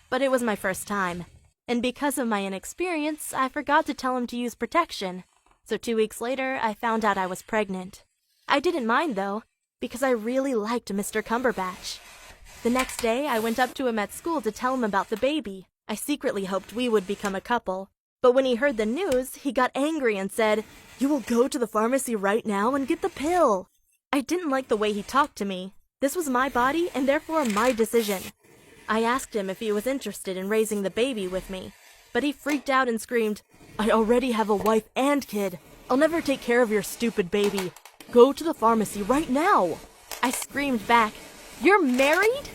but it was my first time. And because of my inexperience, I forgot to tell him to use protection. So 2 weeks later, I found out I was pregnant. I didn't mind though, because I really liked Mr. Cumberbatch. The next day, I went up to him at school to tell him about the baby. I secretly hoped we would become a couple. But when he heard the news, he got angry and said, "You will go to the pharmacy right now and get the pill." I didn't like the way he talked to me. This was my body and therefore my decision. I asked him if he was interested in raising the baby with me, but he freaked out and screamed, "I already have a wife and kid. I'll never take care of your stupid baby. Go to the pharmacy right now." I screamed back, "You're married?"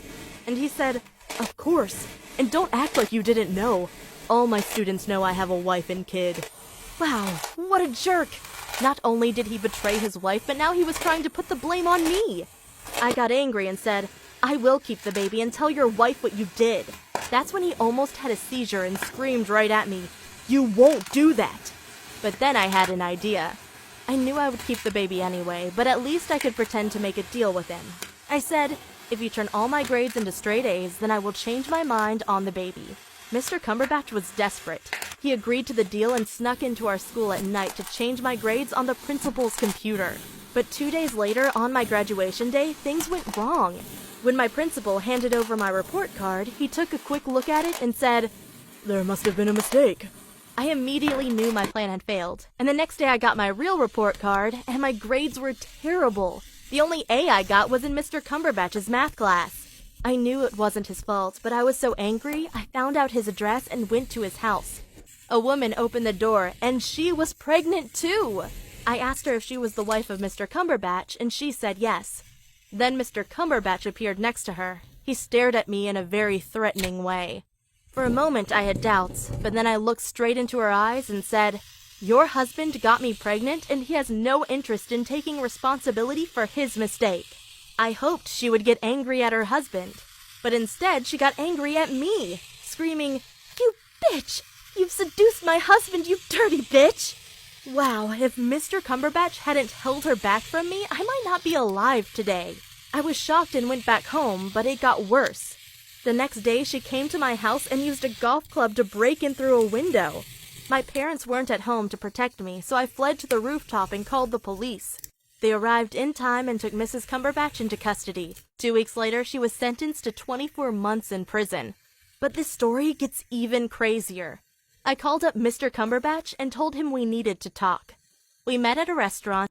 And he said, "Of course, and don't act like you didn't know. All my students know I have a wife and kid." Wow, what a jerk. Not only did he betray his wife, but now he was trying to put the blame on me. I got angry and said, "I will keep the baby and tell your wife what you did." That's when he almost had a seizure and screamed right at me, "You won't do that." But then I had an idea. I knew I would keep the baby anyway, but at least I could pretend to make a deal with him. I said, "If you turn all my grades into straight A's, then I will change my mind on the baby." Mr. Cumberbatch was desperate. He agreed to the deal and snuck into our school at night to change my grades on the principal's computer. But 2 days later, on my graduation day, things went wrong. When my principal handed over my report card, he took a quick look at it and said, "There must have been a mistake." I immediately knew my plan had failed, and the next day I got my real report card, and my grades were terrible. The only A I got was in Mr. Cumberbatch's math class. I knew it wasn't his fault, but I was so angry, I found out his address and went to his house. A woman opened the door, and she was pregnant too! I asked her if she was the wife of Mr. Cumberbatch, and she said yes. Then Mr. Cumberbatch appeared next to her. He stared at me in a very threatening way. For a moment I had doubts, but then I looked straight into her eyes and said, "Your husband got me pregnant, and he has no interest in taking responsibility for his mistake." I hoped she would get angry at her husband, but instead she got angry at me, screaming, "You bitch! You've seduced my husband, you dirty bitch!" Wow, if Mr. Cumberbatch hadn't held her back from me, I might not be alive today. I was shocked and went back home, but it got worse. The next day, she came to my house and used a golf club to break in through a window. My parents weren't at home to protect me, so I fled to the rooftop and called the police. They arrived in time and took Mrs. Cumberbatch into custody. 2 weeks later, she was sentenced to 24 months in prison. But this story gets even crazier. I called up Mr. Cumberbatch and told him we needed to talk. We met at a restaurant.